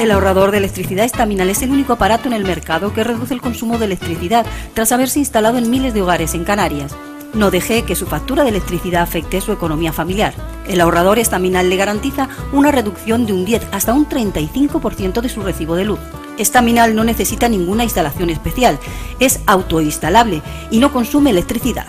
El ahorrador de electricidad Estaminal es el único aparato en el mercado que reduce el consumo de electricidad tras haberse instalado en miles de hogares en Canarias. No deje que su factura de electricidad afecte su economía familiar. El ahorrador Estaminal le garantiza una reducción de un 10 hasta un 35% de su recibo de luz. Estaminal no necesita ninguna instalación especial, es autoinstalable y no consume electricidad.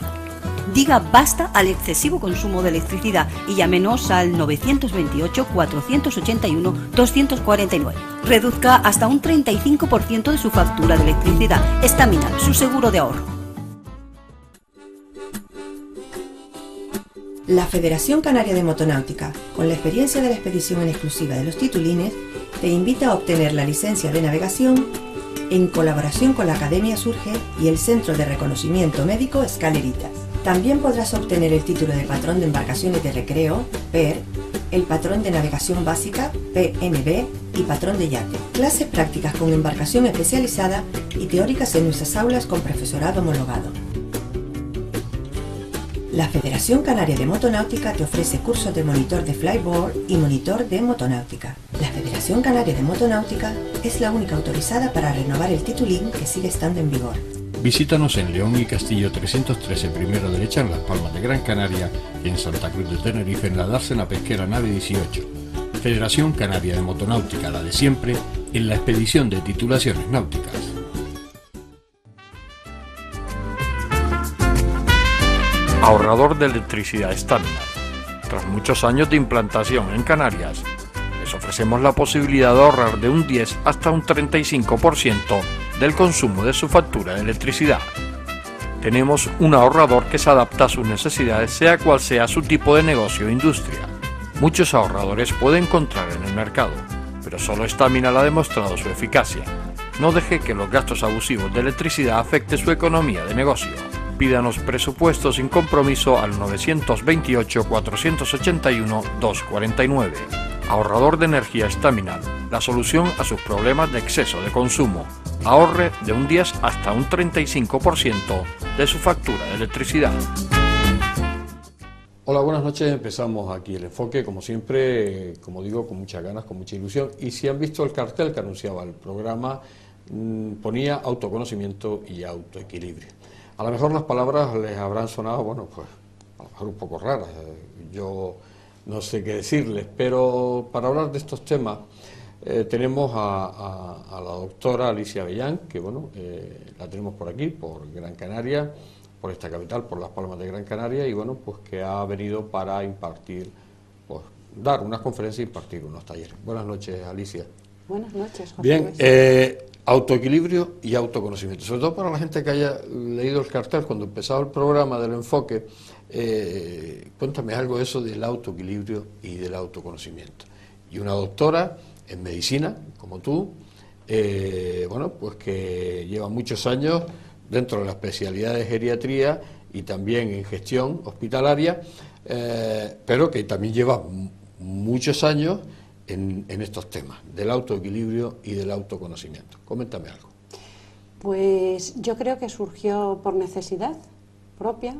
Diga basta al excesivo consumo de electricidad y llámenos al 928-481-249. Reduzca hasta un 35% de su factura de electricidad. Estaminal, su seguro de ahorro. La Federación Canaria de Motonáutica, con la experiencia de la expedición en exclusiva de los titulines, te invita a obtener la licencia de navegación en colaboración con la Academia Surge y el Centro de Reconocimiento Médico Escaleritas. También podrás obtener el título de patrón de embarcaciones de recreo, PER, el patrón de navegación básica, PNB, y patrón de yate. Clases prácticas con embarcación especializada y teóricas en nuestras aulas con profesorado homologado. La Federación Canaria de Motonáutica te ofrece cursos de monitor de flyboard y monitor de motonáutica. La Federación Canaria de Motonáutica es la única autorizada para renovar el titulín que sigue estando en vigor. Visítanos en León y Castillo 313, primero derecha, en Las Palmas de Gran Canaria, y en Santa Cruz de Tenerife, en la dársena pesquera nave 18. Federación Canaria de Motonáutica, la de siempre, en la expedición de titulaciones náuticas. Ahorrador de electricidad Estaminal. Tras muchos años de implantación en Canarias, les ofrecemos la posibilidad de ahorrar de un 10 hasta un 35% del consumo de su factura de electricidad. Tenemos un ahorrador que se adapta a sus necesidades, sea cual sea su tipo de negocio o industria. Muchos ahorradores puede encontrar en el mercado, pero solo Estaminal ha demostrado su eficacia. No deje que los gastos abusivos de electricidad afecte su economía de negocio. Pídanos presupuesto sin compromiso al 928-481-249. Ahorrador de energía Estaminal, la solución a sus problemas de exceso de consumo. Ahorre de un 10 hasta un 35% de su factura de electricidad. Hola, buenas noches. Empezamos aquí el enfoque, como siempre, como digo, con muchas ganas, con mucha ilusión. Y si han visto el cartel que anunciaba el programa, ponía autoconocimiento y autoequilibrio. A lo mejor las palabras les habrán sonado, bueno, pues a lo mejor un poco raras. Yo no sé qué decirles, pero para hablar de estos temas tenemos a la doctora Alicia Avellán, que bueno, la tenemos por aquí, por Gran Canaria, por esta capital, por Las Palmas de Gran Canaria, y bueno, pues que ha venido para impartir, pues dar unas conferencias e impartir unos talleres. Buenas noches, Alicia. Buenas noches, José. Bien, autoequilibrio y autoconocimiento. Sobre todo para la gente que haya leído el cartel cuando empezaba el programa del enfoque, cuéntame algo de eso del autoequilibrio y del autoconocimiento. Y una doctora en medicina, como tú, bueno, pues que lleva muchos años dentro de la especialidad de geriatría y también en gestión hospitalaria, pero que también lleva muchos años en estos temas del autoequilibrio y del autoconocimiento. Coméntame algo. Pues yo creo que surgió por necesidad propia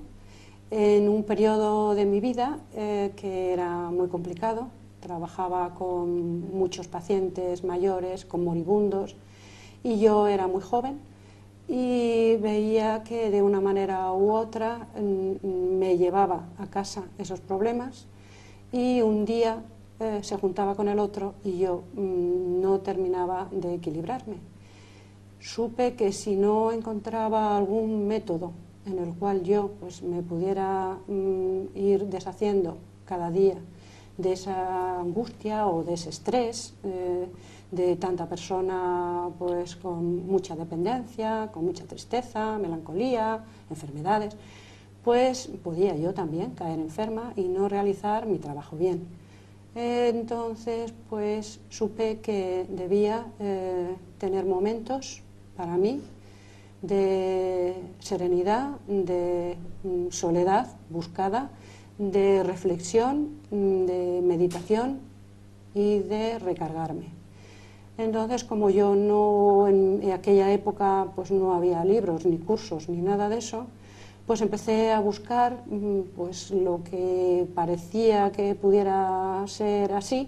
en un periodo de mi vida que era muy complicado. Trabajaba con muchos pacientes mayores, con moribundos, y yo era muy joven y veía que de una manera u otra me llevaba a casa esos problemas, y un día se juntaba con el otro y yo no terminaba de equilibrarme. Supe que si no encontraba algún método en el cual yo pues me pudiera ir deshaciendo cada día de esa angustia o de ese estrés, de tanta persona pues con mucha dependencia, con mucha tristeza, melancolía, enfermedades, pues podía yo también caer enferma y no realizar mi trabajo bien. Entonces pues supe que debía tener momentos para mí de serenidad, de soledad buscada, de reflexión, de meditación y de recargarme. Entonces, como yo no, en aquella época pues no había libros, ni cursos, ni nada de eso, pues empecé a buscar pues lo que parecía que pudiera ser así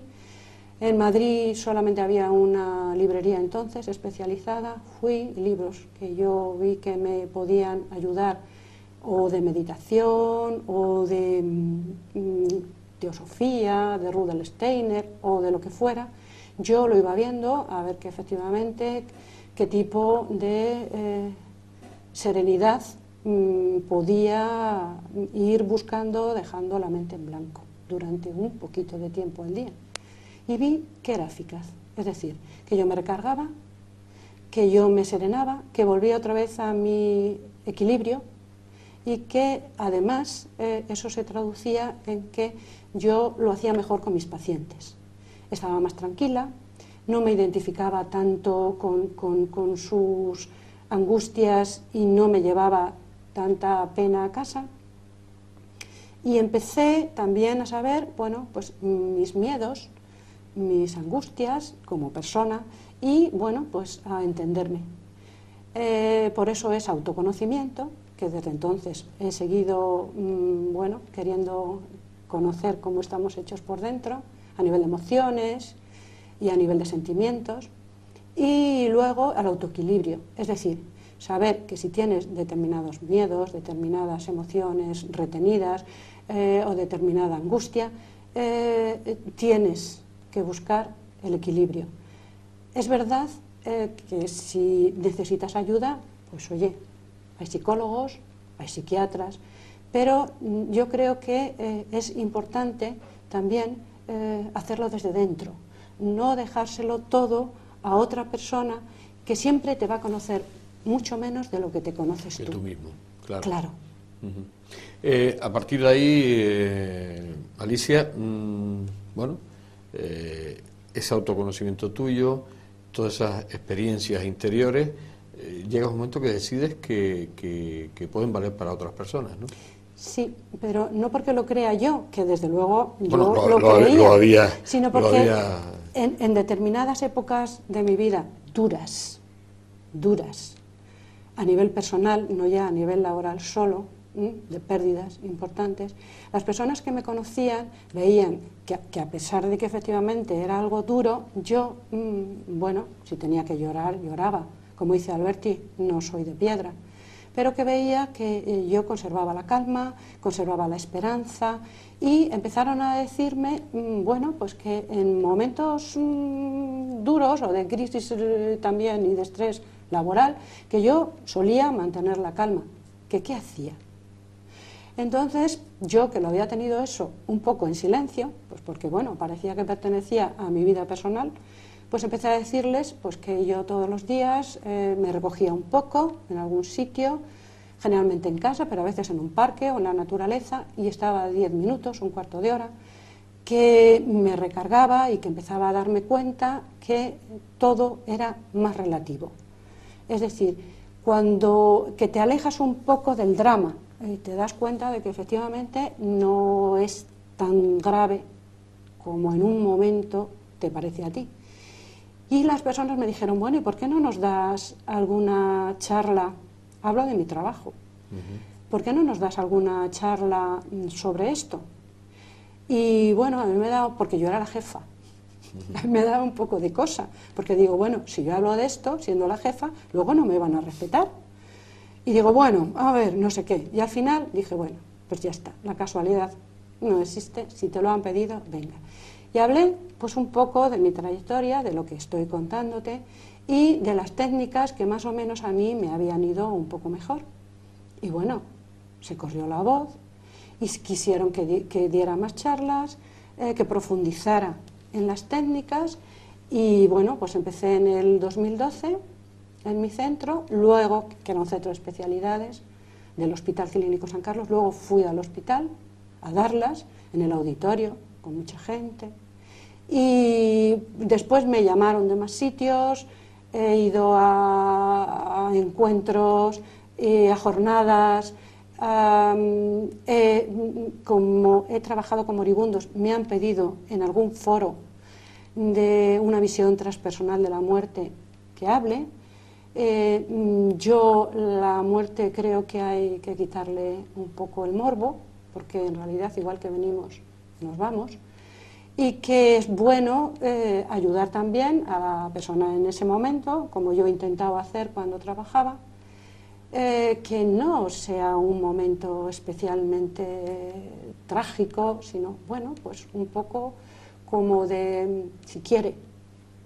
En Madrid solamente había una librería entonces especializada, fui, libros que yo vi que me podían ayudar, o de meditación, o de teosofía, de Rudolf Steiner, o de lo que fuera. Yo lo iba viendo a ver que efectivamente qué tipo de serenidad podía ir buscando, dejando la mente en blanco durante un poquito de tiempo al día. Y vi que era eficaz, es decir, que yo me recargaba, que yo me serenaba, que volvía otra vez a mi equilibrio y que además eso se traducía en que yo lo hacía mejor con mis pacientes. Estaba más tranquila, no me identificaba tanto con sus angustias y no me llevaba tanta pena a casa. Y empecé también a saber, bueno, pues mis miedos, mis angustias como persona y, bueno, pues a entenderme. Por eso es autoconocimiento, que desde entonces he seguido, bueno, queriendo conocer cómo estamos hechos por dentro, a nivel de emociones y a nivel de sentimientos. Y luego al autoequilibrio, es decir, saber que si tienes determinados miedos, determinadas emociones retenidas o determinada angustia, tienes que buscar el equilibrio. Es verdad que si necesitas ayuda, pues oye, hay psicólogos, hay psiquiatras, pero yo creo que es importante también hacerlo desde dentro, no dejárselo todo a otra persona que siempre te va a conocer mucho menos de lo que te conoces tú. Tú mismo, claro. Claro. A partir de ahí, Alicia, bueno, ese autoconocimiento tuyo, todas esas experiencias interiores, llega un momento que decides que pueden valer para otras personas, ¿no? Sí, pero no porque lo crea yo, que desde luego Bueno, yo lo creía, sino porque había... en determinadas épocas de mi vida, duras, a nivel personal, no ya a nivel laboral solo, de pérdidas importantes, las personas que me conocían veían que a pesar de que efectivamente era algo duro, yo, bueno, si tenía que llorar, lloraba. Como dice Alberti, no soy de piedra, pero que veía que yo conservaba la calma, conservaba la esperanza y empezaron a decirme, bueno, pues que en momentos duros o de crisis también y de estrés laboral, que yo solía mantener la calma. ¿Que qué hacía? Entonces, yo que lo había tenido eso un poco en silencio, pues porque bueno, parecía que pertenecía a mi vida personal, pues empecé a decirles pues que yo todos los días me recogía un poco en algún sitio, generalmente en casa, pero a veces en un parque o en la naturaleza, y estaba 10 minutos, un cuarto de hora, que me recargaba y que empezaba a darme cuenta que todo era más relativo. Es decir, cuando que te alejas un poco del drama, te das cuenta de que efectivamente no es tan grave como en un momento te parece a ti. Y las personas me dijeron, bueno, ¿y por qué no nos das alguna charla? Hablo de mi trabajo. ¿Por qué no nos das alguna charla sobre esto? Y bueno, a mí me da, porque yo era la jefa, me da un poco de cosa, porque digo, bueno, si yo hablo de esto, siendo la jefa, luego no me van a respetar. Y digo, bueno, a ver, no sé qué. Y al final dije, bueno, pues ya está, la casualidad no existe, si te lo han pedido, venga. Y hablé pues un poco de mi trayectoria, de lo que estoy contándote y de las técnicas que más o menos a mí me habían ido un poco mejor. Y bueno, se corrió la voz y quisieron que diera más charlas, que profundizara en las técnicas y bueno, pues empecé en el 2012 en mi centro, luego, que era un centro de especialidades del Hospital Clínico San Carlos, luego fui al hospital a darlas en el auditorio con mucha gente y después me llamaron de más sitios, he ido a encuentros, a jornadas, como he trabajado con moribundos, me han pedido en algún foro de una visión transpersonal de la muerte que hable. Yo la muerte creo que hay que quitarle un poco el morbo, porque en realidad igual que venimos, nos vamos. y que es bueno ayudar también a la persona en ese momento, como yo intentaba hacer cuando trabajaba, que no sea un momento especialmente trágico, sino, bueno, pues un poco como de, si quiere,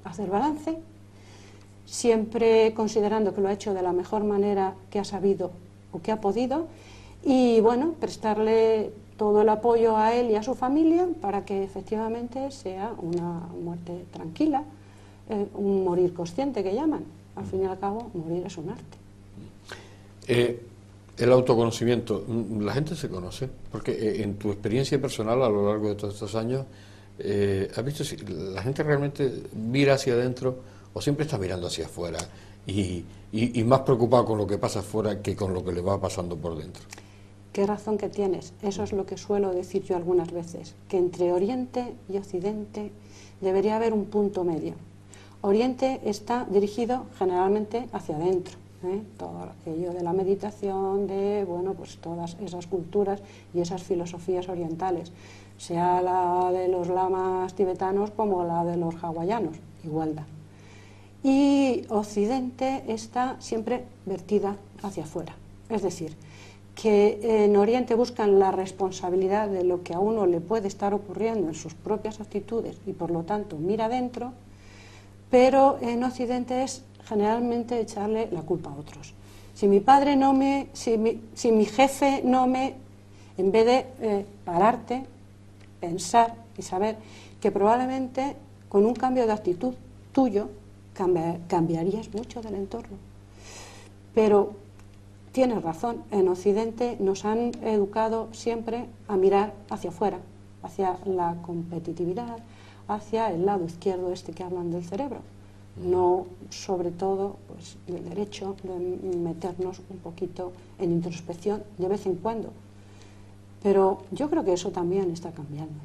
hacer balance, siempre considerando que lo ha hecho de la mejor manera que ha sabido o que ha podido, y bueno, prestarle todo el apoyo a él y a su familia para que efectivamente sea una muerte tranquila, un morir consciente que llaman. Al fin y al cabo, morir es un arte. El autoconocimiento, la gente se conoce, porque en tu experiencia personal a lo largo de todos estos años, ¿has visto si la gente realmente mira hacia adentro o siempre está mirando hacia afuera y más preocupado con lo que pasa afuera que con lo que le va pasando por dentro? Qué razón que tienes, eso es lo que suelo decir yo algunas veces, que entre Oriente y Occidente debería haber un punto medio. Oriente está dirigido generalmente hacia adentro, todo aquello de la meditación, de bueno, pues todas esas culturas y esas filosofías orientales, sea la de los lamas tibetanos como la de los hawaianos, igualdad. Y Occidente está siempre vertida hacia afuera, es decir, que en Oriente buscan la responsabilidad de lo que a uno le puede estar ocurriendo en sus propias actitudes y por lo tanto mira adentro, pero en Occidente es generalmente echarle la culpa a otros. Si mi padre no me, si mi jefe no me, en vez de pararte, pensar y saber que probablemente con un cambio de actitud tuyo cambiarías mucho del entorno. Pero tienes razón, en Occidente nos han educado siempre a mirar hacia afuera, hacia la competitividad, hacia el lado izquierdo este que hablan del cerebro, no sobre todo pues, el derecho de meternos un poquito en introspección de vez en cuando. Pero yo creo que eso también está cambiando.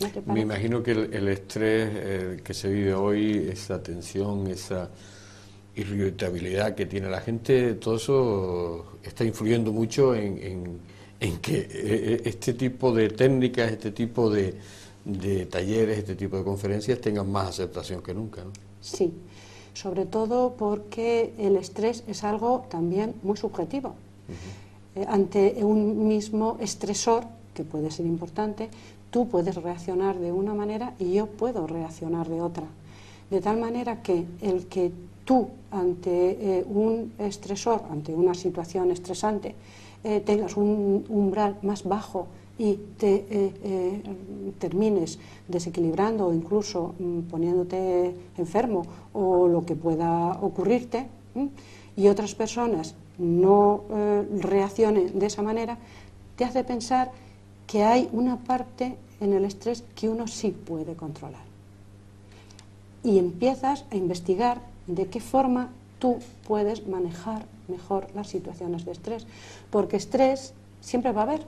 ¿No te parece? Me imagino que el estrés que se vive hoy, esa tensión, esa irritabilidad que tiene la gente, todo eso está influyendo mucho en que este tipo de técnicas, este tipo de talleres, este tipo de conferencias tengan más aceptación que nunca, ¿no? Sí, sobre todo porque el estrés es algo también muy subjetivo. Ante un mismo estresor, que puede ser importante, tú puedes reaccionar de una manera y yo puedo reaccionar de otra. De tal manera que el que tú ante un estresor, ante una situación estresante, tengas un umbral más bajo y te termines desequilibrando o incluso poniéndote enfermo o lo que pueda ocurrirte, y otras personas no reaccionen de esa manera, te hace pensar que hay una parte en el estrés que uno sí puede controlar. Y empiezas a investigar de qué forma tú puedes manejar mejor las situaciones de estrés, porque estrés siempre va a haber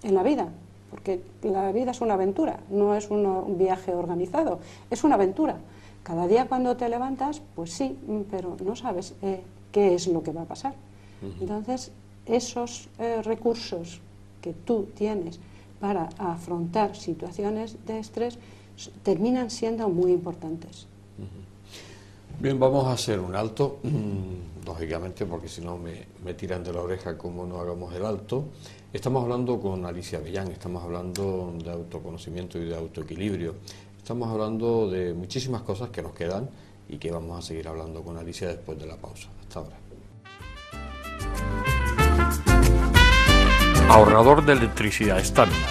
en la vida, porque la vida es una aventura, no es un viaje organizado, es una aventura. Cada día cuando te levantas, pues sí, pero no sabes qué es lo que va a pasar. Entonces, esos recursos que tú tienes para afrontar situaciones de estrés terminan siendo muy importantes. Bien, vamos a hacer un alto, lógicamente, porque si no me tiran de la oreja como no hagamos el alto. Estamos hablando con Alicia Avellán, estamos hablando de autoconocimiento y de autoequilibrio. Estamos hablando de muchísimas cosas que nos quedan y que vamos a seguir hablando con Alicia después de la pausa. Hasta ahora. Ahorrador de electricidad Staminar.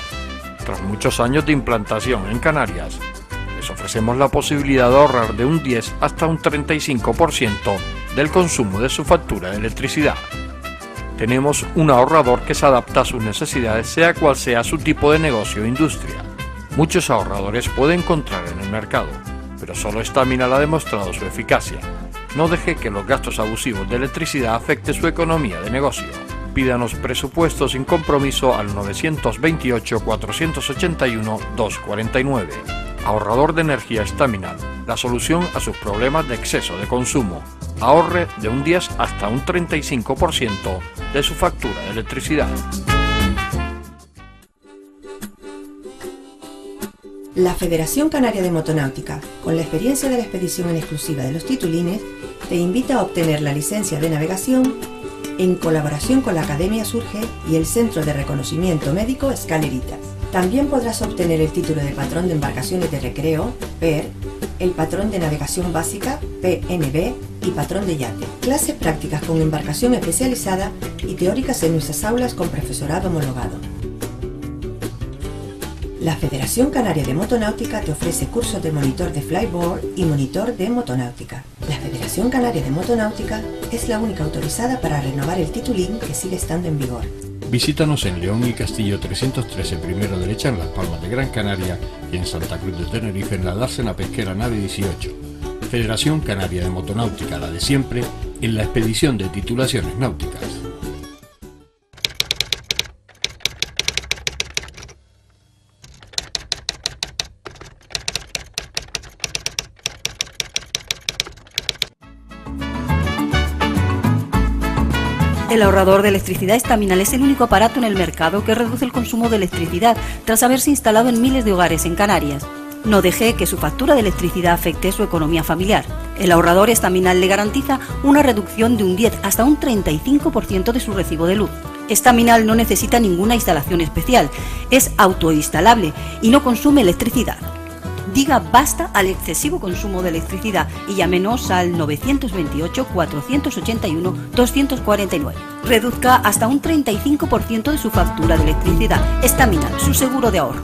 Tras muchos años de implantación en Canarias, les ofrecemos la posibilidad de ahorrar de un 10 hasta un 35% del consumo de su factura de electricidad. Tenemos un ahorrador que se adapta a sus necesidades, sea cual sea su tipo de negocio o industria. Muchos ahorradores puede encontrar en el mercado, pero solo Staminar ha demostrado su eficacia. No deje que los gastos abusivos de electricidad afecten su economía de negocio. Pídanos presupuesto sin compromiso al 921-481-249. Ahorrador de energía Staminar, la solución a sus problemas de exceso de consumo. Ahorre de un 10 hasta un 35% de su factura de electricidad. La Federación Canaria de Motonáutica, con la experiencia de la expedición en exclusiva de los titulines, te invita a obtener la licencia de navegación en colaboración con la Academia Surge y el Centro de Reconocimiento Médico Escaleritas. También podrás obtener el título de patrón de embarcaciones de recreo, PER, el patrón de navegación básica, PNB, y patrón de yate. Clases prácticas con embarcación especializada y teóricas en nuestras aulas con profesorado homologado. La Federación Canaria de Motonáutica te ofrece cursos de monitor de flyboard y monitor de motonáutica. La Federación Canaria de Motonáutica es la única autorizada para renovar el titulín que sigue estando en vigor. Visítanos en León y Castillo 313, primero derecha, en Las Palmas de Gran Canaria, y en Santa Cruz de Tenerife, en la dársena pesquera nave 18. Federación Canaria de Motonáutica, la de siempre, en la expedición de titulaciones náuticas. El ahorrador de electricidad Estaminal es el único aparato en el mercado que reduce el consumo de electricidad tras haberse instalado en miles de hogares en Canarias. No deje que su factura de electricidad afecte su economía familiar. El ahorrador Estaminal le garantiza una reducción de un 10 hasta un 35% de su recibo de luz. Estaminal no necesita ninguna instalación especial, es autoinstalable y no consume electricidad. Diga basta al excesivo consumo de electricidad y llámenos al 921-481-249. Reduzca hasta un 35% de su factura de electricidad. Estaminal, su seguro de ahorro.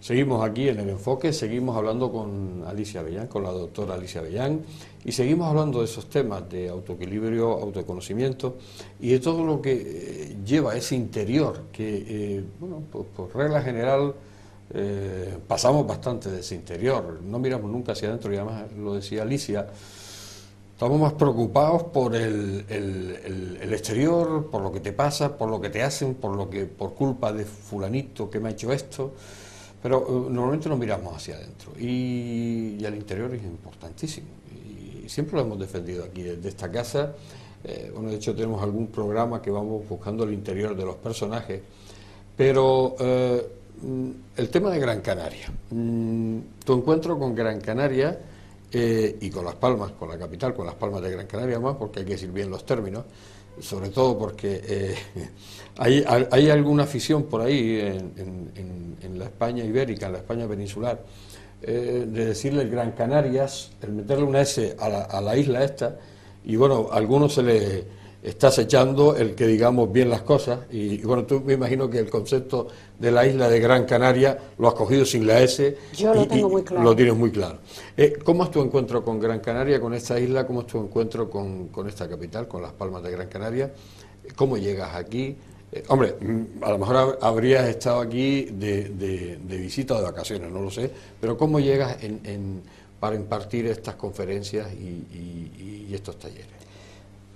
Seguimos aquí en el enfoque, seguimos hablando con Alicia Avellán, con la doctora Alicia Avellán, y seguimos hablando de esos temas de autoequilibrio, autoconocimiento y de todo lo que lleva ese interior que, bueno, pues, por regla general, pasamos bastante de ese interior, no miramos nunca hacia adentro, y además lo decía Alicia, estamos más preocupados por el exterior, por lo que te pasa, por lo que te hacen, por culpa de fulanito que me ha hecho esto, pero normalmente no miramos hacia adentro, y el interior es importantísimo, y siempre lo hemos defendido aquí desde esta casa. Bueno, de hecho tenemos algún programa que vamos buscando el interior de los personajes, pero el tema de Gran Canaria, tu encuentro con Gran Canaria y con Las Palmas, con la capital, con Las Palmas de Gran Canaria más, porque hay que decir bien los términos, sobre todo porque hay alguna afición por ahí en la España ibérica, en la España peninsular, de decirle el Gran Canarias, el meterle una S a la isla esta, y bueno, a algunos se le estás echando el que digamos bien las cosas, y bueno, tú me imagino que el concepto de la isla de Gran Canaria lo has cogido sin la S. Yo lo tengo muy claro. Lo tienes muy claro. ¿Cómo es tu encuentro con Gran Canaria, con esta isla? ¿Cómo es tu encuentro con esta capital, con Las Palmas de Gran Canaria? ¿Cómo llegas aquí? Hombre, a lo mejor habrías estado aquí de visita o de vacaciones, no lo sé, pero ¿cómo llegas para impartir estas conferencias y estos talleres?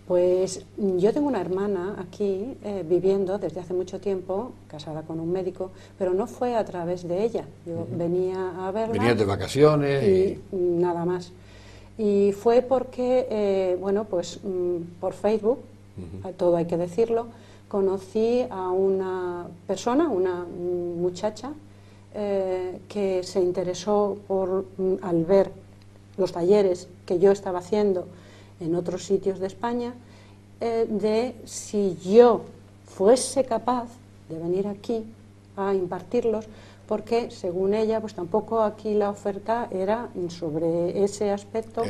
Pues yo tengo una hermana aquí viviendo desde hace mucho tiempo, casada con un médico, pero no fue a través de ella. Yo venía a verla. Venías de vacaciones y nada más. Y fue porque, bueno, pues por Facebook, todo hay que decirlo, conocí a una persona, una muchacha, que se interesó al ver los talleres que yo estaba haciendo en otros sitios de España, de si yo fuese capaz de venir aquí a impartirlos, porque según ella, pues tampoco aquí la oferta era sobre ese aspecto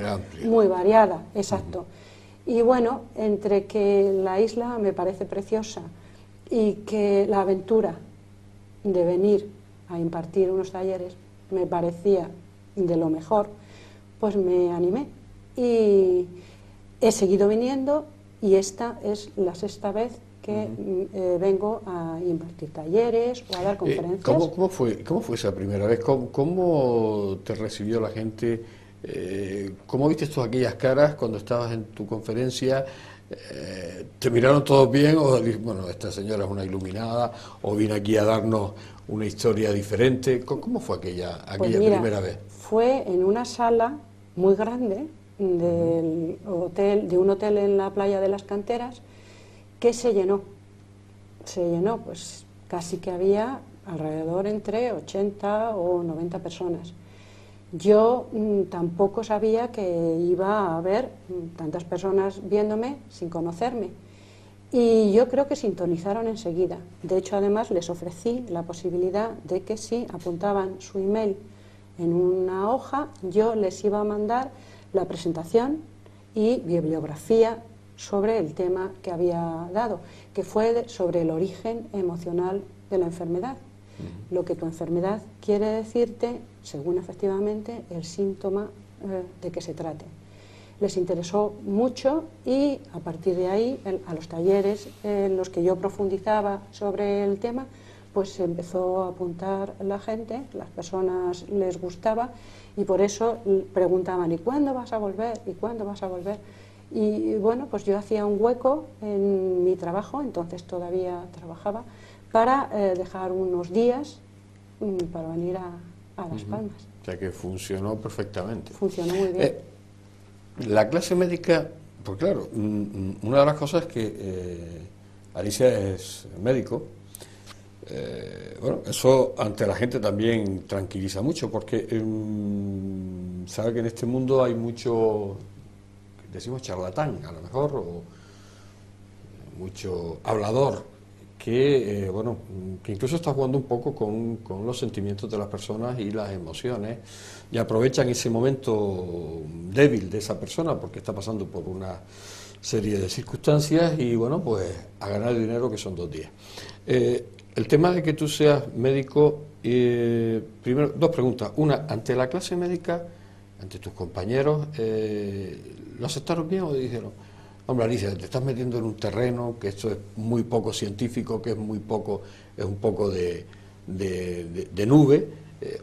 muy variada, exacto. Y bueno, entre que la isla me parece preciosa y que la aventura de venir a impartir unos talleres me parecía de lo mejor, pues me animé y he seguido viniendo, y esta es la sexta vez que vengo a impartir talleres o a dar conferencias. ¿Cómo fue esa primera vez? ¿Cómo te recibió la gente? ¿Cómo viste tú aquellas caras cuando estabas en tu conferencia? ¿Te miraron todos bien o bueno, esta señora es una iluminada o viene aquí a darnos una historia diferente? ¿Cómo fue aquella Pues mira, primera vez? Fue en una sala muy grande de un hotel en la playa de las Canteras, que se llenó, pues casi que había alrededor entre 80 o 90 personas. Yo tampoco sabía que iba a haber tantas personas viéndome sin conocerme. Y yo creo que sintonizaron enseguida. De hecho, además, les ofrecí la posibilidad de que si apuntaban su email en una hoja, yo les iba a mandar la presentación y bibliografía sobre el tema que había dado, que fue sobre el origen emocional de la enfermedad. Lo que tu enfermedad quiere decirte, según efectivamente el síntoma de que se trate. Les interesó mucho y a partir de ahí, a los talleres en los que yo profundizaba sobre el tema, pues se empezó a apuntar la gente, las personas les gustaba y por eso preguntaban: ¿y cuándo vas a volver? ¿Y cuándo vas a volver? Y bueno, pues yo hacía un hueco en mi trabajo, entonces todavía trabajaba, para dejar unos días para venir a Las Palmas. O sea que funcionó perfectamente. Funcionó muy bien. La clase médica, pues claro, una de las cosas es que Alicia es médico. Bueno, eso ante la gente también tranquiliza mucho, porque sabe que en este mundo hay mucho, decimos charlatán a lo mejor, o mucho hablador, que bueno, que incluso está jugando un poco con los sentimientos de las personas y las emociones, y aprovechan ese momento débil de esa persona porque está pasando por una serie de circunstancias y bueno, pues a ganar el dinero, que son 2 días. El tema de que tú seas médico, primero, 2 preguntas. Una, ante la clase médica, ante tus compañeros, ¿lo aceptaron bien o dijeron: hombre, Alicia, te estás metiendo en un terreno que esto es muy poco científico, que es muy poco, es un poco de nube,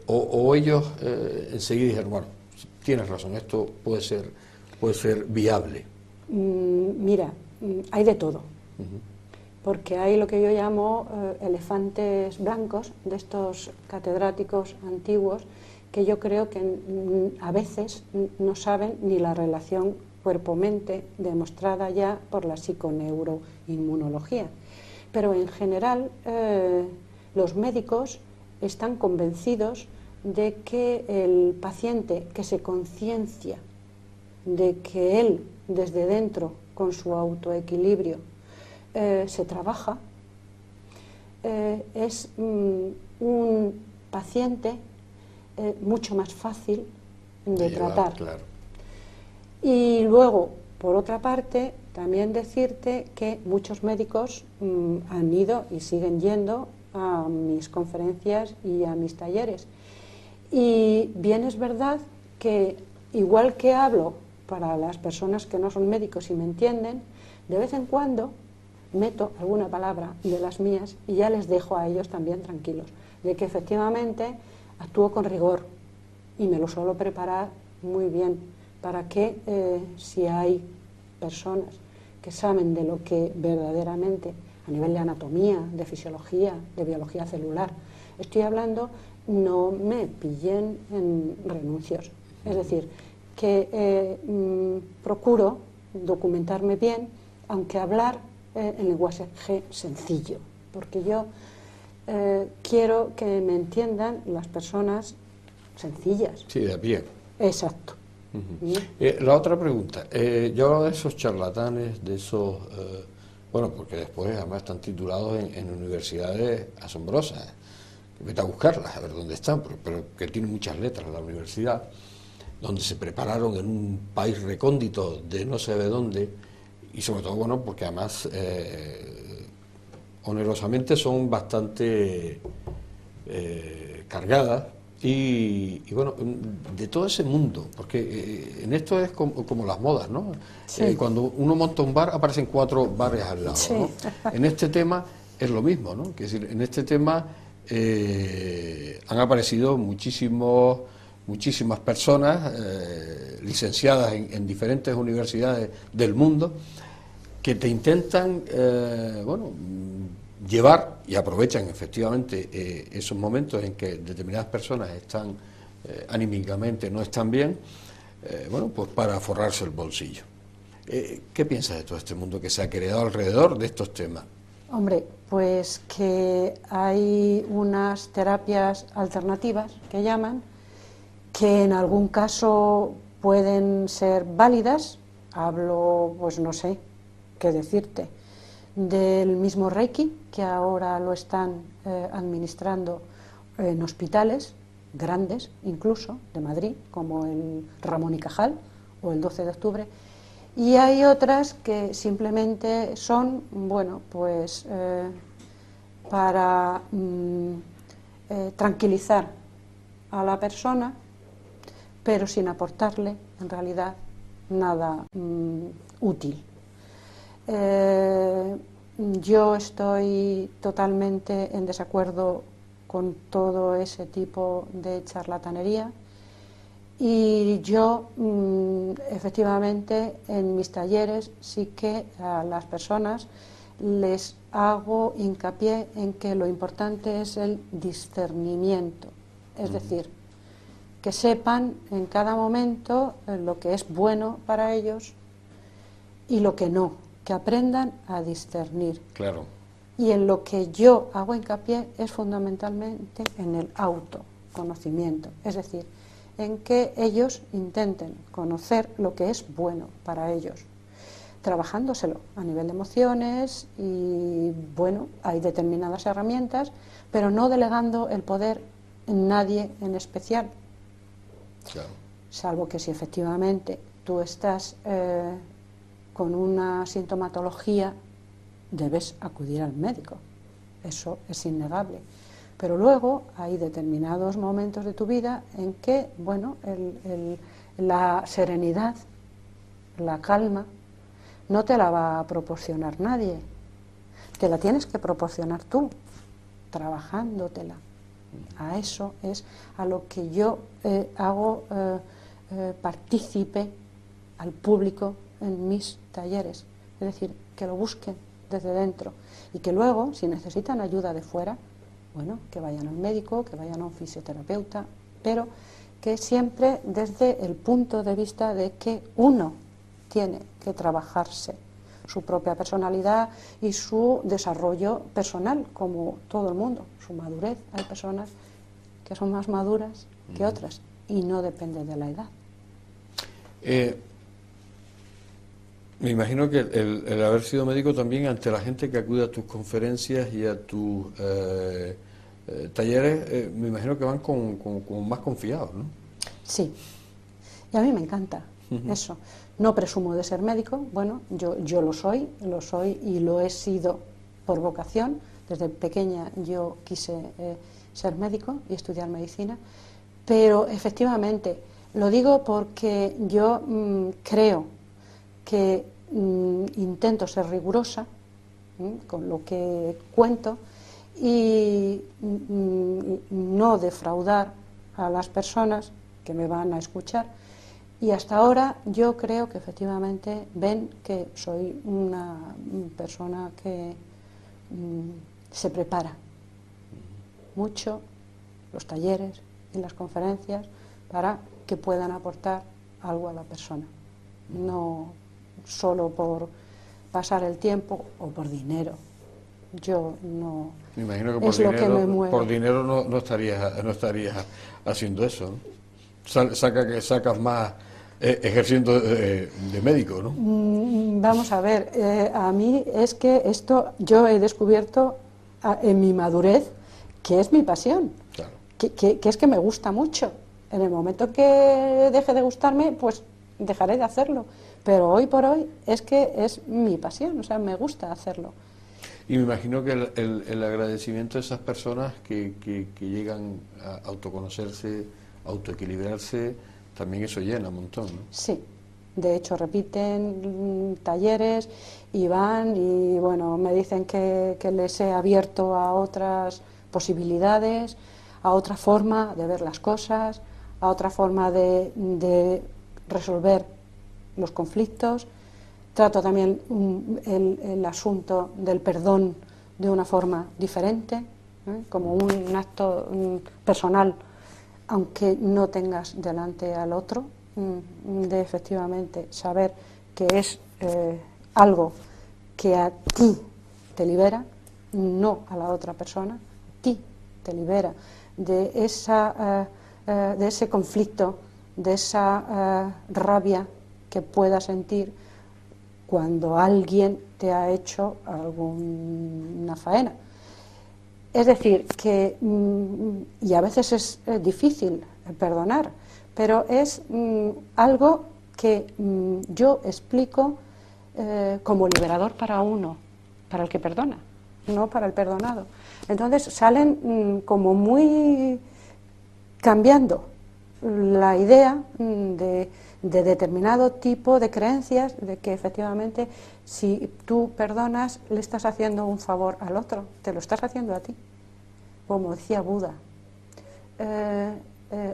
o ellos enseguida dijeron: bueno, tienes razón, esto puede ser viable? Mira, hay de todo, porque hay lo que yo llamo elefantes blancos, de estos catedráticos antiguos, que yo creo que a veces no saben ni la relación cuerpo-mente demostrada ya por la psiconeuroinmunología. Pero en general los médicos están convencidos de que el paciente que se conciencia de que él desde dentro, con su autoequilibrio, se trabaja, es un paciente mucho más fácil de tratar. Claro. Y luego, por otra parte, también decirte que muchos médicos han ido y siguen yendo a mis conferencias y a mis talleres. Y bien es verdad que, igual que hablo para las personas que no son médicos y me entienden, de vez en cuando meto alguna palabra de las mías y ya les dejo a ellos también tranquilos, de que efectivamente actúo con rigor y me lo suelo preparar muy bien, para que si hay personas que saben de lo que verdaderamente, a nivel de anatomía, de fisiología, de biología celular, estoy hablando, no me pillen en renuncios. Es decir, que procuro documentarme bien, aunque hablar en lenguaje sencillo, porque yo quiero que me entiendan las personas sencillas. Sí, de a pie. Exacto. La otra pregunta, yo hablo de esos charlatanes, de esos, bueno, porque después además están titulados en universidades asombrosas, vete a buscarlas, a ver dónde están, pero que tienen muchas letras la universidad, donde se prepararon en un país recóndito de no sé de dónde, y sobre todo, bueno, porque además onerosamente son bastante cargadas. Y bueno, de todo ese mundo, porque en esto es como las modas, ¿no? Sí. Cuando uno monta un bar, aparecen 4 bares al lado, Sí. ¿no? En este tema es lo mismo, ¿no? Es decir, en este tema han aparecido muchísimas personas licenciadas en diferentes universidades del mundo que te intentan, bueno, llevar, y aprovechan efectivamente esos momentos en que determinadas personas están anímicamente no están bien, bueno, pues para forrarse el bolsillo. ¿Qué piensas de todo este mundo que se ha creado alrededor de estos temas? Hombre, pues que hay unas terapias alternativas que llaman, que en algún caso pueden ser válidas. Hablo, pues no sé qué decirte, del mismo Reiki, que ahora lo están administrando en hospitales grandes, incluso de Madrid, como el Ramón y Cajal o el 12 de octubre, y hay otras que simplemente son, bueno, pues para tranquilizar a la persona, pero sin aportarle en realidad nada útil. Yo estoy totalmente en desacuerdo con todo ese tipo de charlatanería, y yo efectivamente en mis talleres sí que a las personas les hago hincapié en que lo importante es el discernimiento, es decir, que sepan en cada momento lo que es bueno para ellos y lo que no, que aprendan a discernir. Claro. Y en lo que yo hago hincapié es fundamentalmente en el autoconocimiento, es decir, en que ellos intenten conocer lo que es bueno para ellos, trabajándoselo a nivel de emociones, y bueno, hay determinadas herramientas, pero no delegando el poder en nadie en especial. Claro. Salvo que si efectivamente tú estás con una sintomatología, debes acudir al médico, eso es innegable. Pero luego hay determinados momentos de tu vida en que, bueno, la serenidad, la calma, no te la va a proporcionar nadie, te la tienes que proporcionar tú, trabajándotela. A eso es a lo que yo hago partícipe al público en mis talleres, es decir, que lo busquen desde dentro y que luego, si necesitan ayuda de fuera, bueno, que vayan al médico, que vayan a un fisioterapeuta, pero que siempre desde el punto de vista de que uno tiene que trabajarse su propia personalidad y su desarrollo personal, como todo el mundo, su madurez. Hay personas que son más maduras que otras y no depende de la edad. Me imagino que el haber sido médico también, ante la gente que acude a tus conferencias y a tus talleres, me imagino que van con más confiados, ¿no? Sí, y a mí me encanta eso. No presumo de ser médico, bueno, yo lo soy y lo he sido por vocación. Desde pequeña yo quise ser médico y estudiar medicina, pero efectivamente lo digo porque yo creo que intento ser rigurosa con lo que cuento y no defraudar a las personas que me van a escuchar, y hasta ahora yo creo que efectivamente ven que soy una persona que se prepara mucho los talleres y las conferencias para que puedan aportar algo a la persona, no solo por pasar el tiempo o por dinero. Yo no. Me imagino que por es dinero, lo que me mueve. Por dinero no estarías haciendo eso, ¿no? Sacas más ejerciendo de médico, ¿no? Vamos a ver, a mí es que esto yo he descubierto en mi madurez que es mi pasión, Claro. que es que me gusta mucho. En el momento que deje de gustarme, pues dejaré de hacerlo, pero hoy por hoy es que es mi pasión, o sea, me gusta hacerlo. Y me imagino que el agradecimiento de esas personas que llegan a autoconocerse, autoequilibrarse, también eso llena un montón, ¿no? Sí, de hecho repiten talleres y van y bueno, me dicen que les he abierto a otras posibilidades, a otra forma de ver las cosas, a otra forma de resolver los conflictos. Trato también el asunto del perdón de una forma diferente, como un acto personal, aunque no tengas delante al otro, de efectivamente saber que es algo que a ti te libera, no a la otra persona, a ti te libera de ese conflicto, de esa rabia que puedas sentir cuando alguien te ha hecho alguna faena. Es decir, que, y a veces es difícil perdonar, pero es algo que yo explico como liberador para uno, para el que perdona, no para el perdonado. Entonces salen como muy cambiando la idea de determinado tipo de creencias, de que efectivamente si tú perdonas le estás haciendo un favor al otro, te lo estás haciendo a ti, como decía Buda.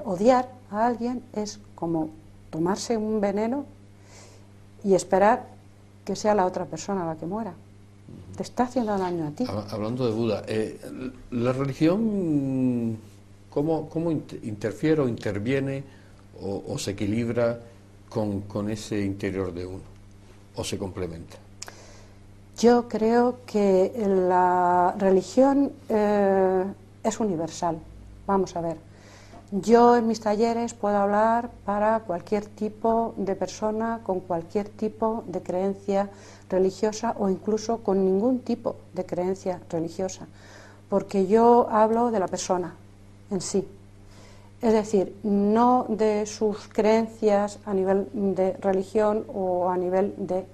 Odiar a alguien es como tomarse un veneno y esperar que sea la otra persona la que muera. Te está haciendo daño a ti. Hablando de Buda, ¿la religión cómo interfiere o interviene o se equilibra con ese interior de uno? ¿O se complementa? Yo creo que la religión es universal. Vamos a ver. Yo en mis talleres puedo hablar para cualquier tipo de persona, con cualquier tipo de creencia religiosa o incluso con ningún tipo de creencia religiosa, porque yo hablo de la persona en sí. Es decir, no de sus creencias a nivel de religión o a nivel de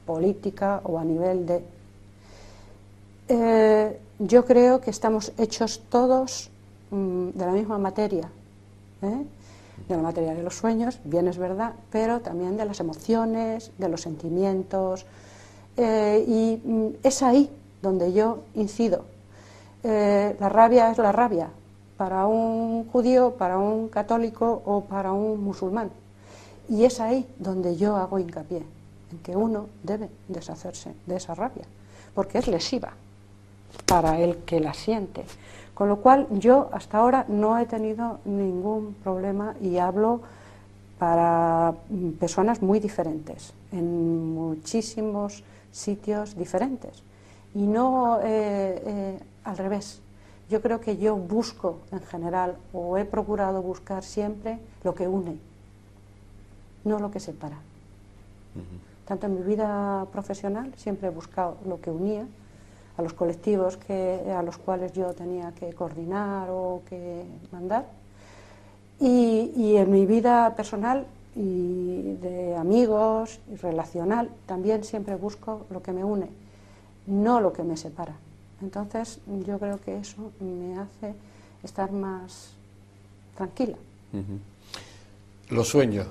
política o a nivel de... yo creo que estamos hechos todos de la misma materia, de la materia de los sueños, bien es verdad, pero también de las emociones, de los sentimientos, y es ahí donde yo incido. La rabia es la rabia, para un judío, para un católico o para un musulmán, y es ahí donde yo hago hincapié, en que uno debe deshacerse de esa rabia, porque es lesiva para el que la siente. Con lo cual yo hasta ahora no he tenido ningún problema y hablo para personas muy diferentes, en muchísimos sitios diferentes. Y no al revés. Yo creo que yo busco en general, o he procurado buscar siempre, lo que une, no lo que separa. Tanto en mi vida profesional siempre he buscado lo que unía a los colectivos a los cuales yo tenía que coordinar o que mandar, y en mi vida personal y de amigos y relacional también siempre busco lo que me une, no lo que me separa. Entonces yo creo que eso me hace estar más tranquila. Los sueños,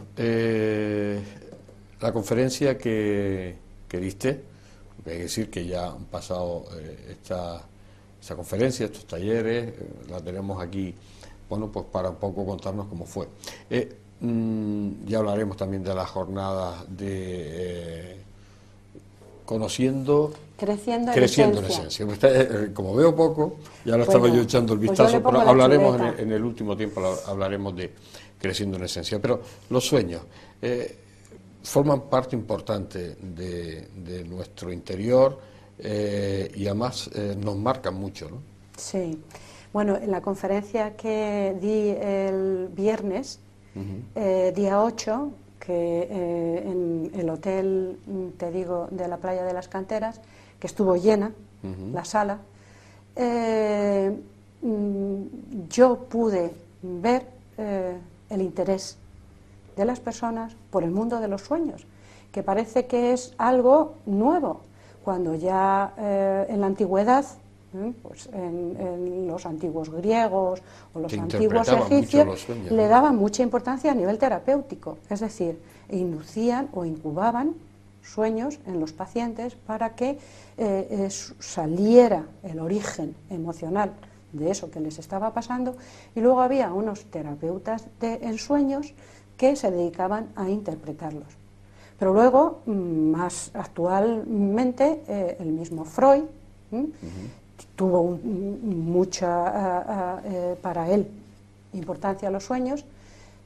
la conferencia que diste, hay que decir que ya han pasado esa conferencia, estos talleres, la tenemos aquí, bueno, pues para un poco contarnos cómo fue. Ya hablaremos también de las jornadas de Creciendo en esencia. Como veo poco, ya lo estaba yo echando el vistazo, pues pero hablaremos en el último tiempo, hablaremos de Creciendo en esencia. Pero los sueños forman parte importante de nuestro interior y además nos marcan mucho, ¿no? Sí. Bueno, en la conferencia que di el viernes, día 8, que en el hotel, te digo, de la Playa de las Canteras, que estuvo llena, la sala, yo pude ver el interés de las personas por el mundo de los sueños, que parece que es algo nuevo, cuando ya en la antigüedad, pues en los antiguos griegos o los antiguos egipcios le daban mucha importancia a nivel terapéutico, es decir, inducían o incubaban sueños en los pacientes para que saliera el origen emocional de eso que les estaba pasando, y luego había unos terapeutas en sueños que se dedicaban a interpretarlos. Pero luego, más actualmente, el mismo Freud tuvo mucha, para él, importancia a los sueños.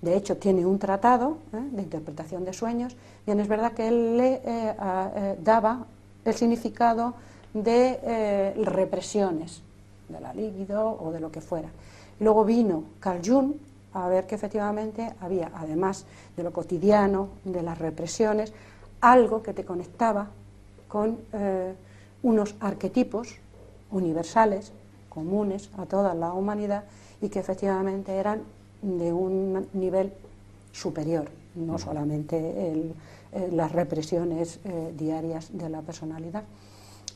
De hecho, tiene un tratado de interpretación de sueños. Bien, es verdad que él le daba el significado de represiones, de la libido o de lo que fuera. Luego vino Carl Jung a ver que efectivamente había, además de lo cotidiano, de las represiones, algo que te conectaba con unos arquetipos universales, comunes a toda la humanidad, y que efectivamente eran de un nivel superior, no solamente las represiones diarias de la personalidad.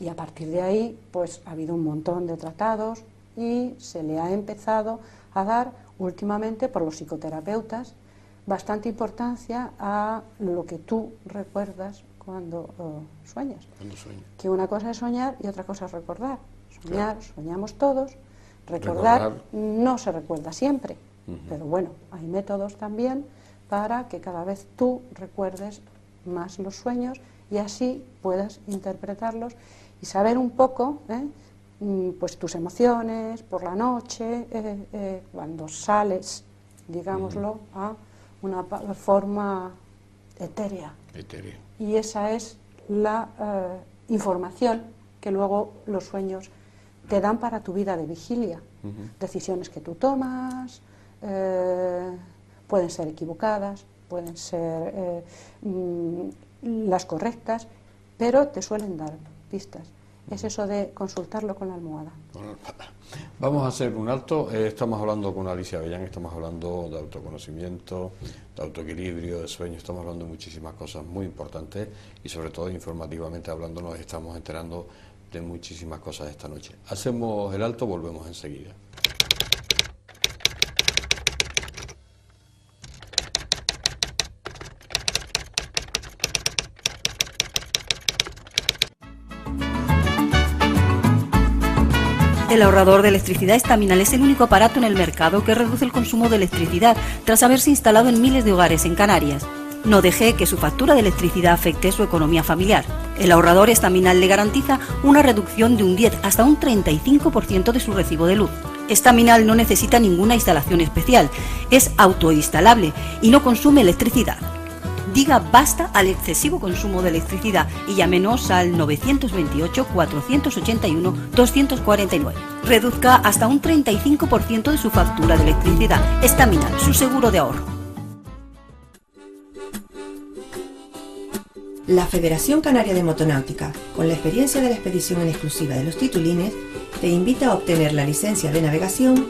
Y a partir de ahí, pues ha habido un montón de tratados y se le ha empezado a dar últimamente por los psicoterapeutas bastante importancia a lo que tú recuerdas cuando sueñas. Que una cosa es soñar y otra cosa es recordar. Soñar, claro, soñamos todos, recordar no se recuerda siempre, pero bueno, hay métodos también para que cada vez tú recuerdes más los sueños y así puedas interpretarlos y saber un poco pues tus emociones por la noche, cuando sales, digámoslo, a una forma etérea. Y esa es la información que luego los sueños te dan para tu vida de vigilia. Decisiones que tú tomas, pueden ser equivocadas, pueden ser las correctas, pero te suelen dar pistas. Es eso de consultarlo con la almohada. Vamos a hacer un alto. Estamos hablando con Alicia Avellán, estamos hablando de autoconocimiento, de autoequilibrio, de sueño, estamos hablando de muchísimas cosas muy importantes y sobre todo informativamente hablando nos estamos enterando de muchísimas cosas esta noche. Hacemos el alto, volvemos enseguida. El ahorrador de electricidad Estaminal es el único aparato en el mercado que reduce el consumo de electricidad tras haberse instalado en miles de hogares en Canarias. No deje que su factura de electricidad afecte su economía familiar. El ahorrador Estaminal le garantiza una reducción de un 10 hasta un 35% de su recibo de luz. Estaminal no necesita ninguna instalación especial, es autoinstalable y no consume electricidad. Diga basta al excesivo consumo de electricidad y llámenos al 928-481-249. Reduzca hasta un 35% de su factura de electricidad. Estaminal, su seguro de ahorro. La Federación Canaria de Motonáutica, con la experiencia de la expedición en exclusiva de los titulines, te invita a obtener la licencia de navegación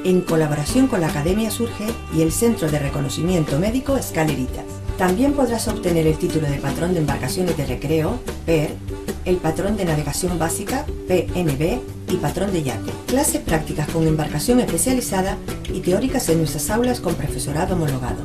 en colaboración con la Academia Surge y el Centro de Reconocimiento Médico Escaleritas. También podrás obtener el título de patrón de embarcaciones de recreo, PER, el patrón de navegación básica, PNB, y patrón de yate. Clases prácticas con embarcación especializada y teóricas en nuestras aulas con profesorado homologado.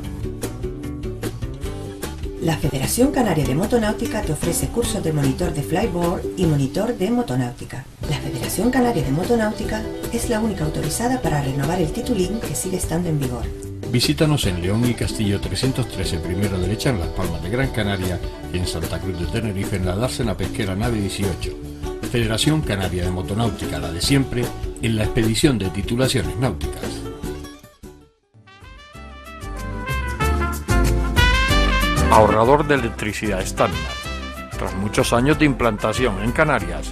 La Federación Canaria de Motonáutica te ofrece cursos de monitor de flyboard y monitor de motonáutica. La Federación Canaria de Motonáutica es la única autorizada para renovar el titulín que sigue estando en vigor. Visítanos en León y Castillo 313, primero derecha, en Las Palmas de Gran Canaria, y en Santa Cruz de Tenerife, en la dársena pesquera nave 18. Federación Canaria de Motonáutica, la de siempre, en la expedición de titulaciones náuticas. Ahorrador de electricidad Estaminal. Tras muchos años de implantación en Canarias,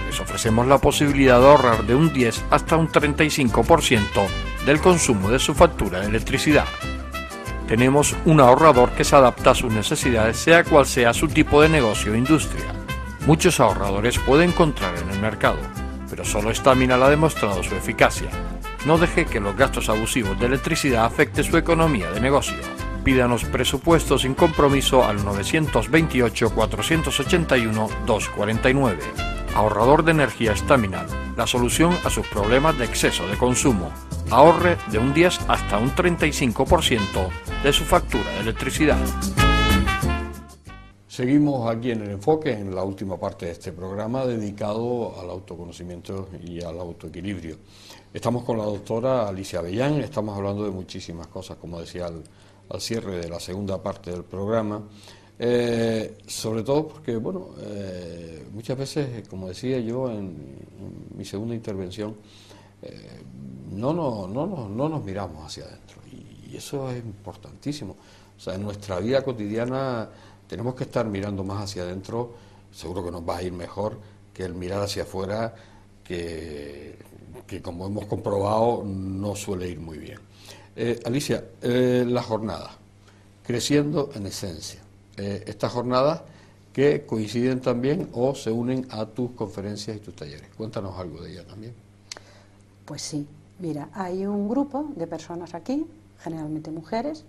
les ofrecemos la posibilidad de ahorrar de un 10 hasta un 35% del consumo de su factura de electricidad. Tenemos un ahorrador que se adapta a sus necesidades, sea cual sea su tipo de negocio o industria. Muchos ahorradores puede encontrar en el mercado, pero solo Estaminal ha demostrado su eficacia. No deje que los gastos abusivos de electricidad afecten su economía de negocio. Pídanos presupuesto sin compromiso al 928-481-249. Ahorrador de energía Estaminal, la solución a sus problemas de exceso de consumo. Ahorre de un 10 hasta un 35% de su factura de electricidad. Seguimos aquí en el enfoque, en la última parte de este programa dedicado al autoconocimiento y al autoequilibrio. Estamos con la doctora Alicia Avellán, estamos hablando de muchísimas cosas, como decía al cierre de la segunda parte del programa, sobre todo porque, bueno, muchas veces, como decía yo en mi segunda intervención, no nos miramos hacia adentro y eso es importantísimo. O sea, en nuestra vida cotidiana tenemos que estar mirando más hacia adentro, seguro que nos va a ir mejor, que el mirar hacia afuera, que como hemos comprobado no suele ir muy bien. Alicia, las jornadas, creciendo en esencia, estas jornadas que coinciden también o se unen a tus conferencias y tus talleres. Cuéntanos algo de ella también. Pues sí, mira, hay un grupo de personas aquí, generalmente mujeres,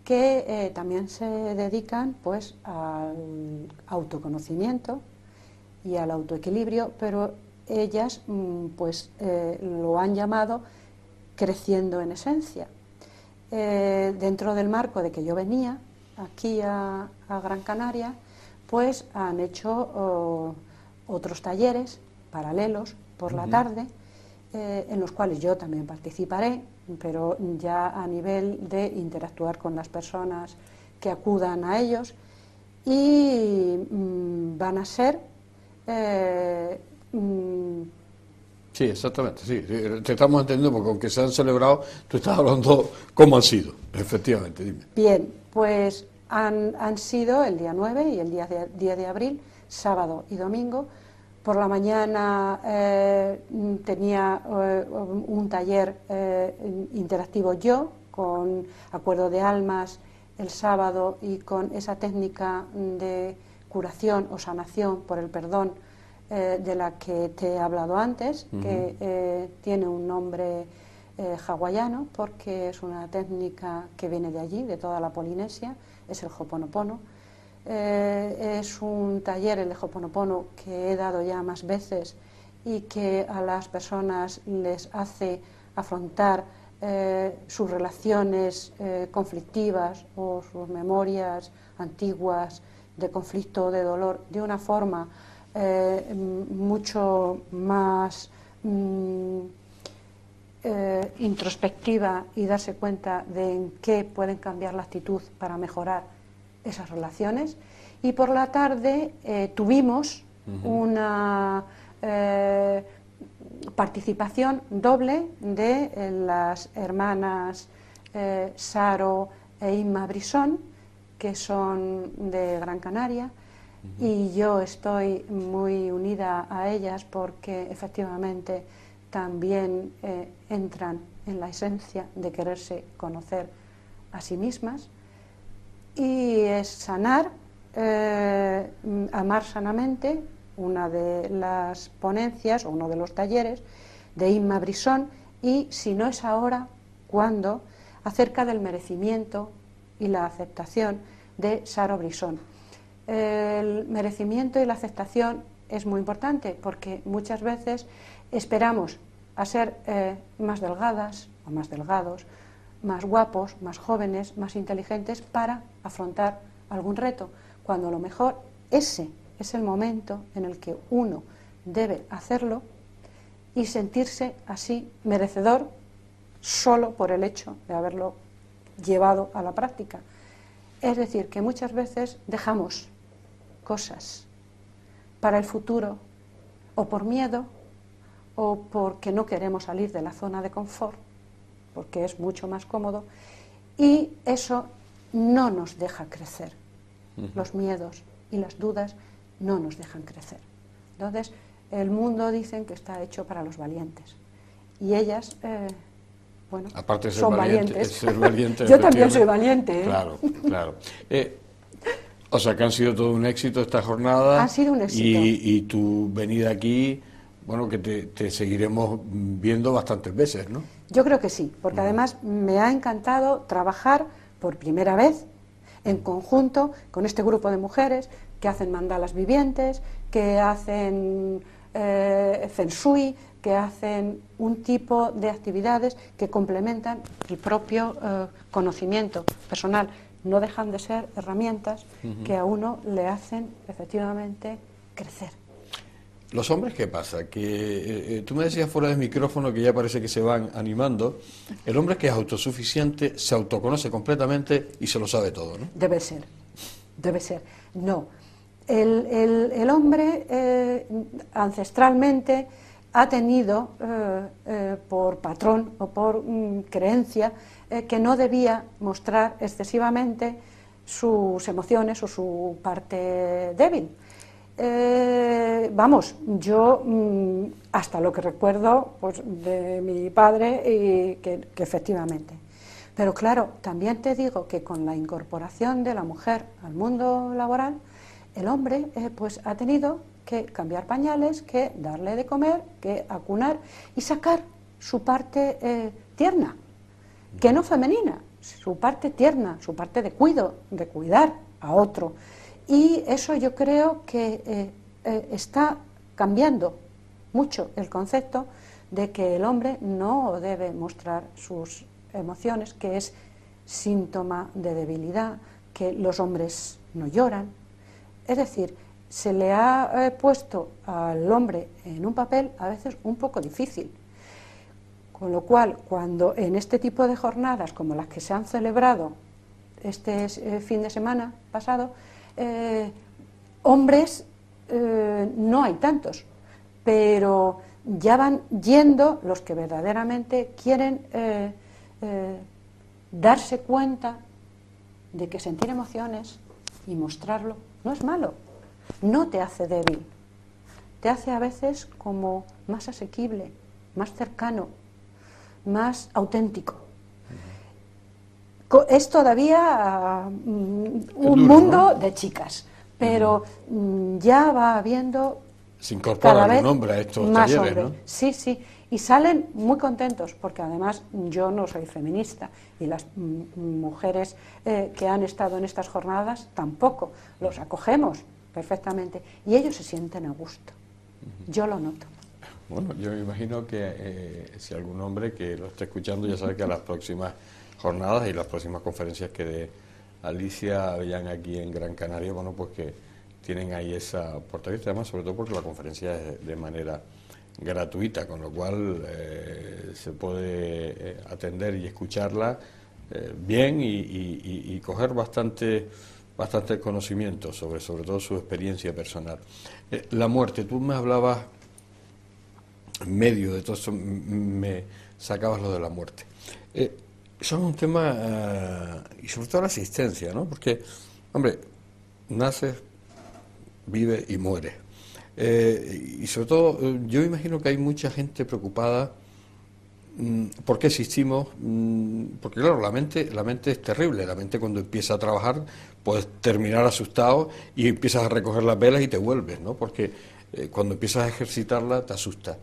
que también se dedican pues al autoconocimiento y al autoequilibrio, pero ellas lo han llamado creciendo en esencia. Dentro del marco de que yo venía aquí a Gran Canaria, pues han hecho otros talleres paralelos por la tarde, en los cuales yo también participaré, pero ya a nivel de interactuar con las personas que acudan a ellos, y van a ser... Sí, exactamente, sí, te estamos entendiendo, porque aunque se han celebrado, tú estás hablando cómo han sido, efectivamente, dime. Bien, pues han sido el día 9 y el día de abril, sábado y domingo. Por la mañana tenía un taller interactivo yo, con acuerdo de almas el sábado, y con esa técnica de curación o sanación por el perdón de la que te he hablado antes, que tiene un nombre hawaiano, porque es una técnica que viene de allí, de toda la Polinesia, es el Ho'oponopono. Es un taller, el de Ho'oponopono, que he dado ya más veces y que a las personas les hace afrontar sus relaciones conflictivas o sus memorias antiguas de conflicto o de dolor de una forma mucho más introspectiva, y darse cuenta de en qué pueden cambiar la actitud para mejorar esas relaciones. Y por la tarde tuvimos una participación doble de las hermanas Saro e Inma Brisón, que son de Gran Canaria, y yo estoy muy unida a ellas porque efectivamente también entran en la esencia de quererse conocer a sí mismas, y es sanar, amar sanamente, una de las ponencias o uno de los talleres de Inma Brisón, y si no es ahora, ¿cuándo?, acerca del merecimiento y la aceptación de Saro Brisón. El merecimiento y la aceptación es muy importante, porque muchas veces esperamos a ser más delgadas o más delgados, más guapos, más jóvenes, más inteligentes para afrontar algún reto, cuando a lo mejor ese es el momento en el que uno debe hacerlo y sentirse así merecedor solo por el hecho de haberlo llevado a la práctica. Es decir, que muchas veces dejamos cosas para el futuro, o por miedo, o porque no queremos salir de la zona de confort, porque es mucho más cómodo, y eso no nos deja crecer. Los miedos y las dudas no nos dejan crecer. Entonces, el mundo dicen que está hecho para los valientes, y ellas, bueno, aparte de ser son valientes. Ser valiente, yo también soy valiente, ¿eh? Claro, claro. O sea, que han sido todo un éxito esta jornada. Ha sido un éxito. Y tu venida aquí, bueno, que te seguiremos viendo bastantes veces, ¿no? Yo creo que sí, porque además me ha encantado trabajar por primera vez en conjunto con este grupo de mujeres que hacen mandalas vivientes, que hacen feng shui, que hacen un tipo de actividades que complementan el propio conocimiento personal. No dejan de ser herramientas que a uno le hacen efectivamente crecer. ¿Los hombres qué pasa? Que tú me decías fuera del micrófono que ya parece que se van animando. El hombre que es autosuficiente se autoconoce completamente y se lo sabe todo, ¿no? Debe ser, debe ser. No, el hombre ancestralmente ha tenido por patrón o por creencia que no debía mostrar excesivamente sus emociones o su parte débil. Vamos, yo hasta lo que recuerdo pues, de mi padre, y que efectivamente. Pero claro, también te digo que con la incorporación de la mujer al mundo laboral, el hombre pues ha tenido que cambiar pañales, que darle de comer, que acunar y sacar su parte tierna, que no femenina, su parte tierna, su parte de cuidar a otro. Y eso yo creo que está cambiando mucho el concepto de que el hombre no debe mostrar sus emociones, que es síntoma de debilidad, que los hombres no lloran. Es decir, se le ha puesto al hombre en un papel a veces un poco difícil. Con lo cual, cuando en este tipo de jornadas como las que se han celebrado este fin de semana pasado, hombres no hay tantos, pero ya van yendo los que verdaderamente quieren darse cuenta de que sentir emociones y mostrarlo no es malo, no te hace débil, te hace a veces como más asequible, más cercano, más auténtico. Es todavía un duro, mundo, ¿no?, de chicas, pero ya va habiendo se incorpora cada vez algún hombre a estos más talleres, hombres. ¿no? Sí, sí, y salen muy contentos, porque además yo no soy feminista y las mujeres que han estado en estas jornadas tampoco, los acogemos perfectamente y ellos se sienten a gusto. Yo lo noto. Bueno, yo me imagino que si algún hombre que lo esté escuchando ya sabe que a las próximas jornadas y las próximas conferencias que dé Alicia Avellán aquí en Gran Canaria, bueno, pues que tienen ahí esa puerta abierta, además sobre todo porque la conferencia es de manera gratuita, con lo cual se puede atender y escucharla bien y coger bastante conocimiento sobre todo su experiencia personal. La muerte, tú me hablabas en medio de todo eso, me sacabas lo de la muerte. Eso es un tema, y sobre todo la asistencia, ¿no? Porque, hombre, naces, vives y mueres. Y sobre todo, yo imagino que hay mucha gente preocupada. ¿Por qué existimos? Porque claro, la mente es terrible. La mente, cuando empieza a trabajar, puedes terminar asustado y empiezas a recoger las velas y te vuelves, ¿no? Porque cuando empiezas a ejercitarla te asusta.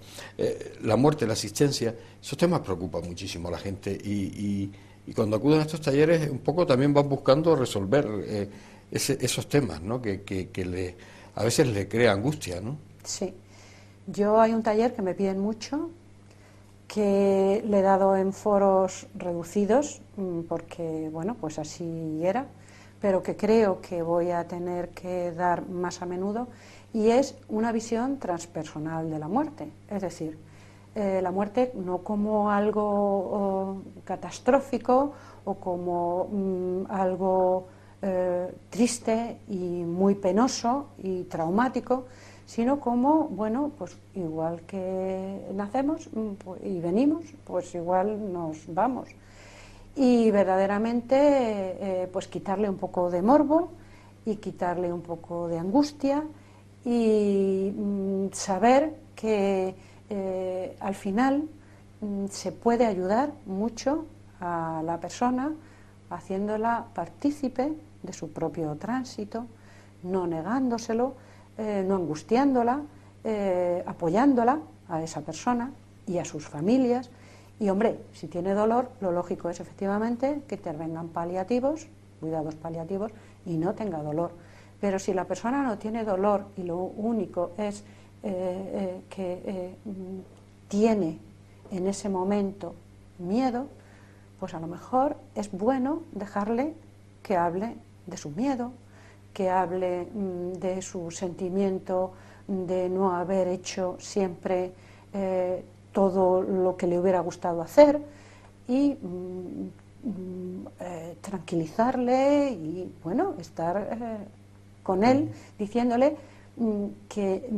La muerte, la asistencia, esos temas preocupan muchísimo a la gente y cuando acuden a estos talleres un poco también van buscando resolver esos temas, ¿no? Que a veces le crea angustia, ¿no? Sí. Yo hay un taller que me piden mucho, que le he dado en foros reducidos, porque, bueno, pues así era, pero que creo que voy a tener que dar más a menudo, y es una visión transpersonal de la muerte. Es decir, la muerte no como algo catastrófico o como algo triste y muy penoso y traumático, sino como, bueno, pues igual que nacemos y venimos, pues igual nos vamos. Y verdaderamente pues quitarle un poco de morbo y quitarle un poco de angustia y saber que al final se puede ayudar mucho a la persona haciéndola partícipe de su propio tránsito, no negándoselo, no angustiándola, apoyándola a esa persona y a sus familias. Y hombre, si tiene dolor, lo lógico es efectivamente que intervengan paliativos, cuidados paliativos, y no tenga dolor. Pero si la persona no tiene dolor y lo único es que tiene en ese momento miedo, pues a lo mejor es bueno dejarle que hable de su miedo, que hable de su sentimiento de no haber hecho siempre todo lo que le hubiera gustado hacer, y tranquilizarle y, bueno, estar con él, diciéndole que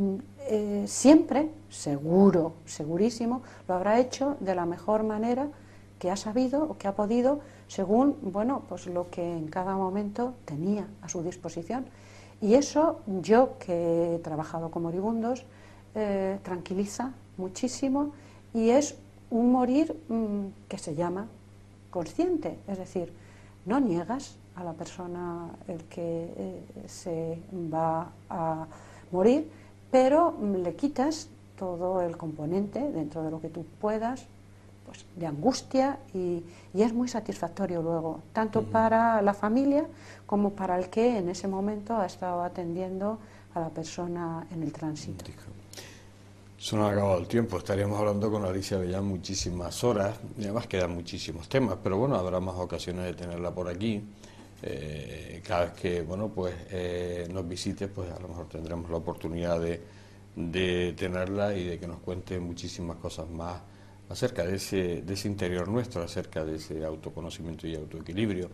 siempre, segurísimo, lo habrá hecho de la mejor manera que ha sabido o que ha podido, según, bueno, pues lo que en cada momento tenía a su disposición. Y eso, yo que he trabajado con moribundos, tranquiliza muchísimo y es un morir que se llama consciente, es decir, no niegas a la persona el que se va a morir, pero le quitas todo el componente dentro de lo que tú puedas, pues de angustia, y es muy satisfactorio luego, tanto para la familia como para el que en ese momento ha estado atendiendo a la persona en el tránsito. Se nos ha acabado el tiempo, estaríamos hablando con Alicia Avellán muchísimas horas, y además quedan muchísimos temas, pero bueno, habrá más ocasiones de tenerla por aquí. Cada vez que nos visite, pues a lo mejor tendremos la oportunidad de tenerla y de que nos cuente muchísimas cosas más acerca de ese interior nuestro, acerca de ese autoconocimiento y autoequilibrio,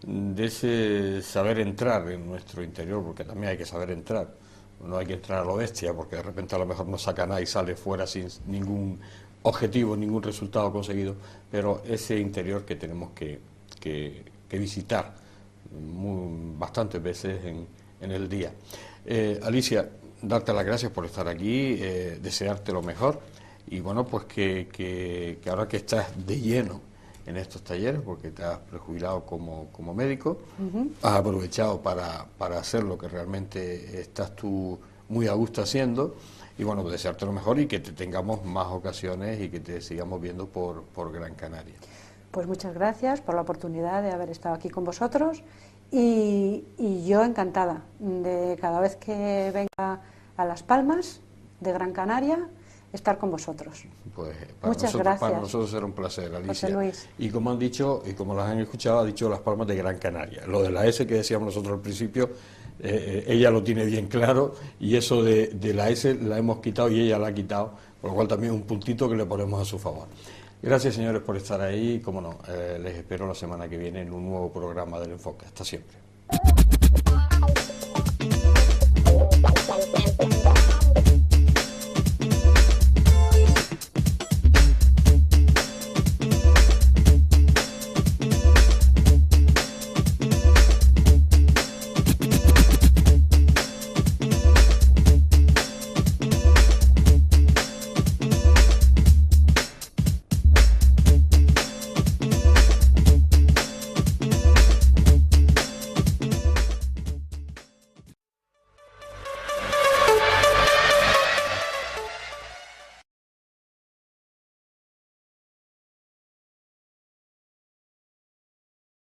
de ese saber entrar en nuestro interior, porque también hay que saber entrar. No hay que entrar a lo bestia, porque de repente a lo mejor no saca nada y sale fuera sin ningún objetivo, ningún resultado conseguido, pero ese interior que tenemos que visitar bastantes veces en el día. Alicia, darte las gracias por estar aquí, desearte lo mejor, y bueno, pues que ahora que estás de lleno en estos talleres, porque te has prejubilado como médico, has aprovechado para hacer lo que realmente estás tú muy a gusto haciendo, y bueno, pues desearte lo mejor y que te tengamos más ocasiones y que te sigamos viendo por Gran Canaria. Pues muchas gracias por la oportunidad de haber estado aquí con vosotros, y yo encantada de cada vez que venga a Las Palmas de Gran Canaria estar con vosotros. Pues muchas gracias. Para nosotros será un placer, Alicia. José Luis. Y como han dicho, y como las han escuchado, ha dicho Las Palmas de Gran Canaria. Lo de la S que decíamos nosotros al principio, ella lo tiene bien claro, y eso de la S la hemos quitado y ella la ha quitado, por lo cual también es un puntito que le ponemos a su favor. Gracias, señores, por estar ahí, y como no, les espero la semana que viene en un nuevo programa del Enfoque. Hasta siempre.